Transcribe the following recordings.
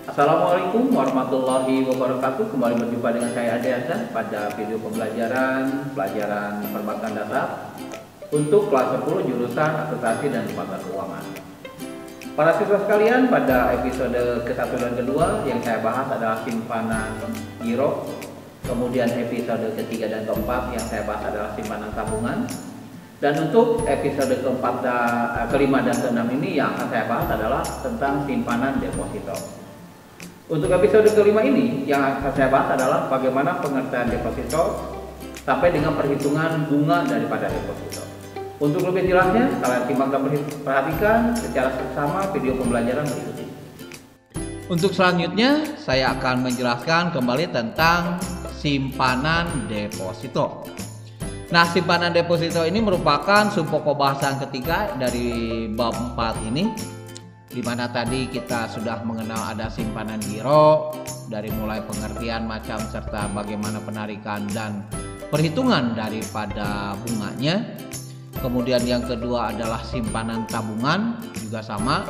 Assalamualaikum warahmatullahi wabarakatuh. Kembali berjumpa dengan saya Ade Hasan pada video pelajaran perbankan dasar untuk kelas 10 jurusan akuntansi dan lembaga keuangan. Para siswa sekalian, pada episode ke-1 dan ke-2 yang saya bahas adalah simpanan giro. Kemudian episode ke-3 dan ke-4 yang saya bahas adalah simpanan tabungan. Dan untuk episode ke-5 dan ke-6 ini yang akan saya bahas adalah tentang simpanan deposito. Untuk episode kelima ini yang akan saya bahas adalah bagaimana pengertian deposito sampai dengan perhitungan bunga daripada deposito. Untuk lebih jelasnya, kalian simak dan perhatikan secara seksama video pembelajaran berikut ini. Untuk selanjutnya, saya akan menjelaskan kembali tentang simpanan deposito. Nah, simpanan deposito ini merupakan subpokok bahasan ketiga dari bab 4 ini, di mana tadi kita sudah mengenal ada simpanan giro, dari mulai pengertian macam serta bagaimana penarikan dan perhitungan daripada bunganya. Kemudian yang kedua adalah simpanan tabungan, juga sama,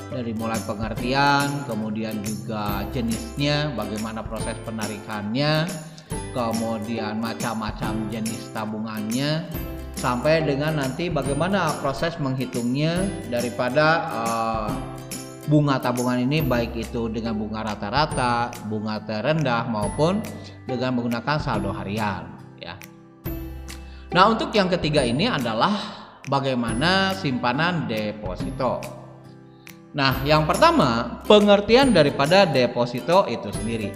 dari mulai pengertian, kemudian juga jenisnya, bagaimana proses penarikannya, kemudian macam-macam jenis tabungannya, sampai dengan nanti bagaimana proses menghitungnya daripada bunga tabungan ini, baik itu dengan bunga rata-rata, bunga terendah maupun dengan menggunakan saldo harian ya. Nah, untuk yang ketiga ini adalah bagaimana simpanan deposito. Nah, yang pertama, pengertian daripada deposito itu sendiri.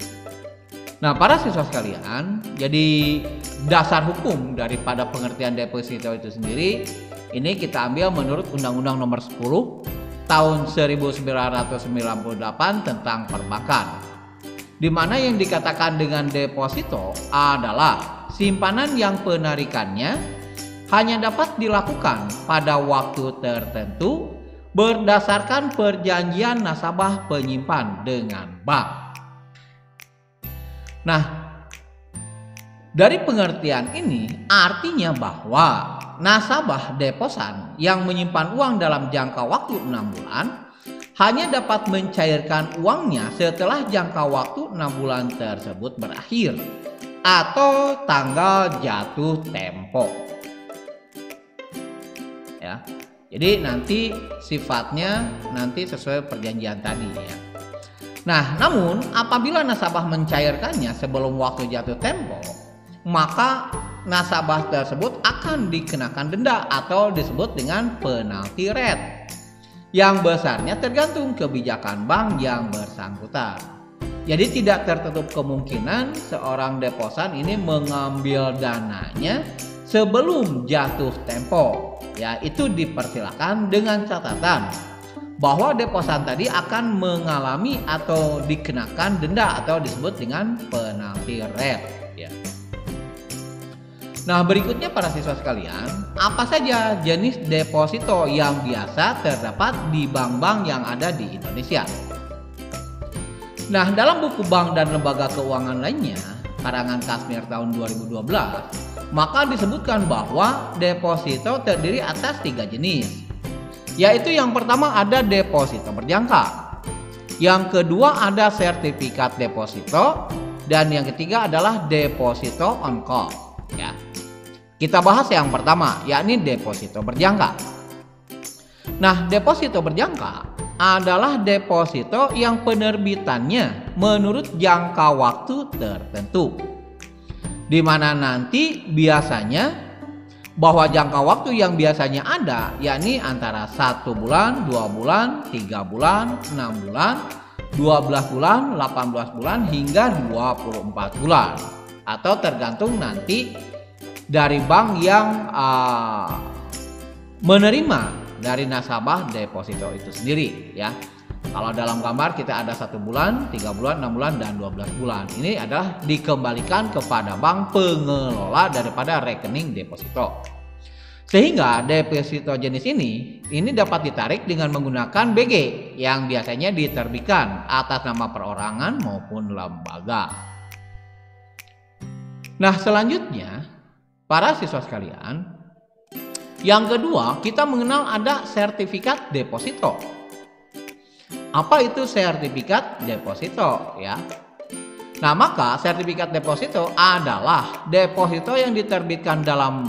Nah, para siswa sekalian, jadi dasar hukum daripada pengertian deposito itu sendiri ini kita ambil menurut Undang-Undang Nomor 10 Tahun 1998 tentang perbankan, di mana yang dikatakan dengan deposito adalah simpanan yang penarikannya hanya dapat dilakukan pada waktu tertentu berdasarkan perjanjian nasabah penyimpan dengan bank. Nah, dari pengertian ini artinya bahwa nasabah deposan yang menyimpan uang dalam jangka waktu 6 bulan hanya dapat mencairkan uangnya setelah jangka waktu 6 bulan tersebut berakhir atau tanggal jatuh tempo. Ya. Jadi nanti sifatnya nanti sesuai perjanjian tadi ya. Nah, namun apabila nasabah mencairkannya sebelum waktu jatuh tempo, maka nasabah tersebut akan dikenakan denda atau disebut dengan penalti rate yang besarnya tergantung kebijakan bank yang bersangkutan. Jadi tidak tertutup kemungkinan seorang deposan ini mengambil dananya sebelum jatuh tempo. Ya, itu dipersilakan dengan catatan bahwa deposan tadi akan mengalami atau dikenakan denda atau disebut dengan penalti rate ya. Nah, berikutnya para siswa sekalian, apa saja jenis deposito yang biasa terdapat di bank-bank yang ada di Indonesia? Nah, dalam buku bank dan lembaga keuangan lainnya, karangan Kasmir tahun 2012, maka disebutkan bahwa deposito terdiri atas 3 jenis. Yaitu yang pertama ada deposito berjangka, yang kedua ada sertifikat deposito, dan yang ketiga adalah deposito on call ya. Kita bahas yang pertama, yakni deposito berjangka. Nah, deposito berjangka adalah deposito yang penerbitannya menurut jangka waktu tertentu, di mana nanti biasanya bahwa jangka waktu yang biasanya ada yakni antara 1 bulan, 2 bulan, 3 bulan, 6 bulan, 12 bulan, 18 bulan hingga 24 bulan, atau tergantung nanti dari bank yang menerima dari nasabah deposito itu sendiri ya. Kalau dalam gambar kita ada 1 bulan, 3 bulan, 6 bulan, dan 12 bulan. Ini adalah dikembalikan kepada bank pengelola daripada rekening deposito. Sehingga deposito jenis ini dapat ditarik dengan menggunakan BG yang biasanya diterbitkan atas nama perorangan maupun lembaga. Nah, selanjutnya para siswa sekalian, Yang kedua, kita mengenal ada sertifikat deposito. Apa itu sertifikat deposito ya? Nah, maka sertifikat deposito adalah deposito yang diterbitkan dalam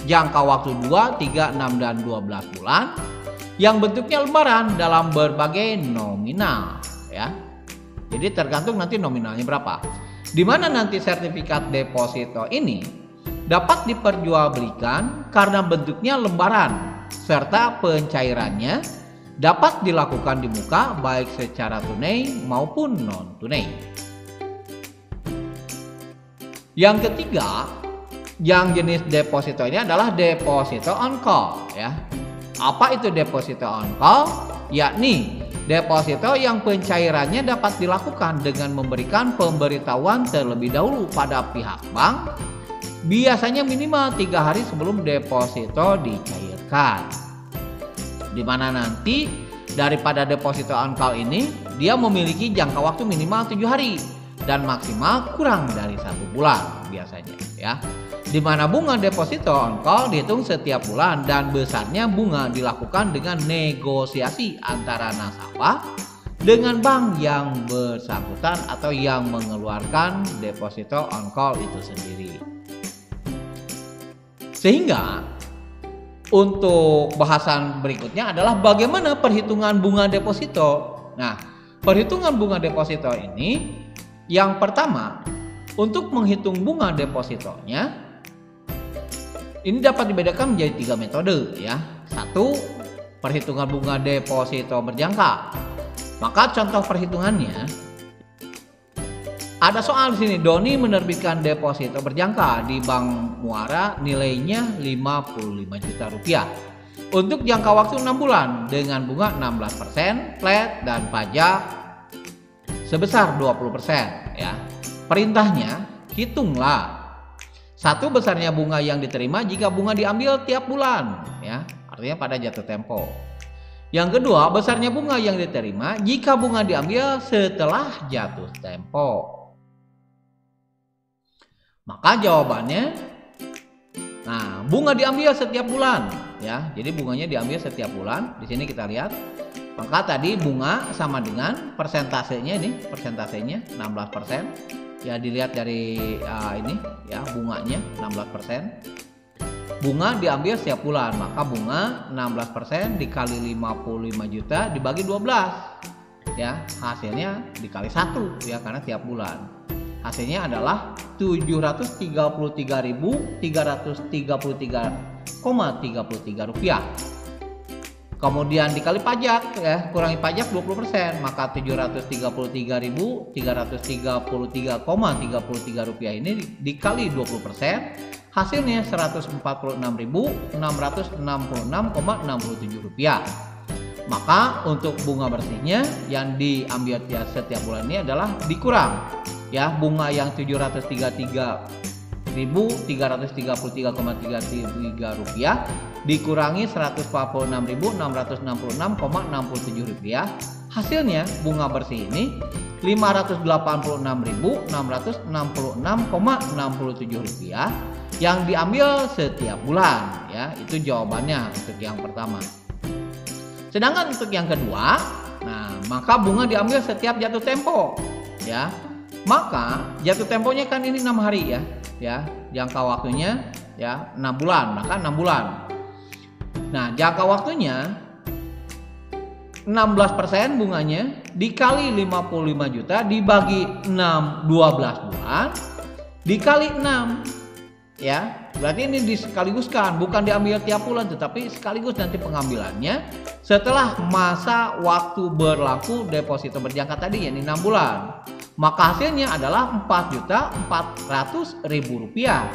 jangka waktu 2, 3, 6, dan 12 bulan yang bentuknya lembaran dalam berbagai nominal ya. Jadi tergantung nanti nominalnya berapa. Di mana nanti sertifikat deposito ini dapat diperjualbelikan karena bentuknya lembaran serta pencairannya dapat dilakukan di muka baik secara tunai maupun non tunai. Yang ketiga, yang jenis deposito ini adalah deposito on call ya. Apa itu deposito on call? Yakni deposito yang pencairannya dapat dilakukan dengan memberikan pemberitahuan terlebih dahulu pada pihak bank, biasanya minimal 3 hari sebelum deposito dicairkan. Di mana nanti daripada deposito on call ini dia memiliki jangka waktu minimal 7 hari dan maksimal kurang dari 1 bulan biasanya ya. Di mana bunga deposito on call dihitung setiap bulan dan besarnya bunga dilakukan dengan negosiasi antara nasabah dengan bank yang bersangkutan atau yang mengeluarkan deposito on call itu sendiri. Sehingga untuk bahasan berikutnya adalah bagaimana perhitungan bunga deposito. Nah, perhitungan bunga deposito ini yang pertama, untuk menghitung bunga depositonya ini dapat dibedakan menjadi 3 metode ya. 1, perhitungan bunga deposito berjangka. Maka contoh perhitungannya ada soal di sini. Doni menerbitkan deposito berjangka di Bank Muara nilainya 55 juta rupiah untuk jangka waktu 6 bulan dengan bunga 16% flat dan pajak sebesar 20% ya. Perintahnya, hitunglah 1 besarnya bunga yang diterima jika bunga diambil tiap bulan ya, artinya pada jatuh tempo. Yang kedua, besarnya bunga yang diterima jika bunga diambil setelah jatuh tempo. Maka jawabannya, nah, bunga diambil setiap bulan ya. Jadi bunganya diambil setiap bulan. Di sini kita lihat. Maka tadi bunga sama dengan persentasenya ini, persentasenya 16%. Ya dilihat dari ini ya, bunganya 16%. Bunga diambil setiap bulan, maka bunga 16% dikali 55 juta dibagi 12. Ya, hasilnya dikali 1 ya karena tiap bulan. Hasilnya adalah 733.333,33 rupiah. Kemudian dikali pajak ya, kurangi pajak 20%, maka 733.333,33 rupiah ini dikali 20%, hasilnya 146.666,67 rupiah. Maka untuk bunga bersihnya yang diambil tiap setiap bulan ini adalah dikurang ya, bunga yang 733.333,33 rupiah dikurangi 146.666,67 rupiah. Hasilnya bunga bersih ini 586.666,67 rupiah yang diambil setiap bulan ya. Itu jawabannya untuk yang pertama. Sedangkan untuk yang kedua, nah maka bunga diambil setiap jatuh tempo ya. Maka jatuh temponya kan ini 6 hari ya. Ya, jangka waktunya ya 6 bulan, maka 6 bulan. Nah, jangka waktunya 16% bunganya dikali 55 juta dibagi 12 bulan dikali 6 ya. Berarti ini disekaligus,kan, bukan diambil tiap bulan tetapi sekaligus nanti pengambilannya setelah masa waktu berlaku deposito berjangka tadi yakni 6 bulan. Maka hasilnya adalah 4.400.000 rupiah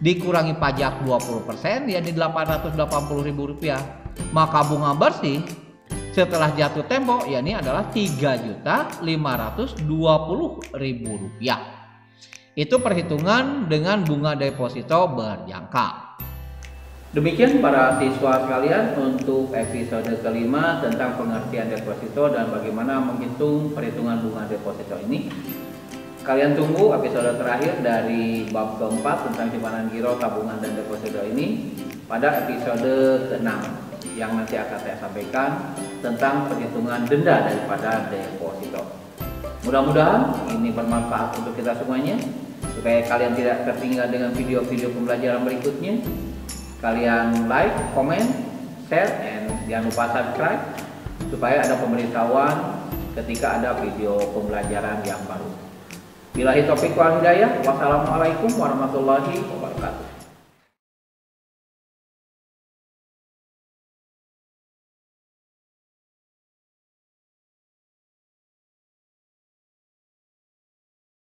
dikurangi pajak 20% yakni 880.000 rupiah. Maka bunga bersih setelah jatuh tempo yakni adalah 3.520.000 rupiah. Itu perhitungan dengan bunga deposito berjangka. Demikian para siswa sekalian untuk episode kelima tentang pengertian deposito dan bagaimana menghitung perhitungan bunga deposito ini. Kalian tunggu episode terakhir dari bab keempat tentang simpanan giro, tabungan, dan deposito ini. pada episode ke-6 yang nanti akan saya sampaikan tentang perhitungan denda daripada deposito. Mudah-mudahan ini bermanfaat untuk kita semuanya, supaya kalian tidak tertinggal dengan video-video pembelajaran berikutnya. Kalian like, comment, share, and jangan lupa subscribe supaya ada pemberitahuan ketika ada video pembelajaran yang baru. Billahi taufiq wal hidayah. Wassalamualaikum warahmatullahi wabarakatuh.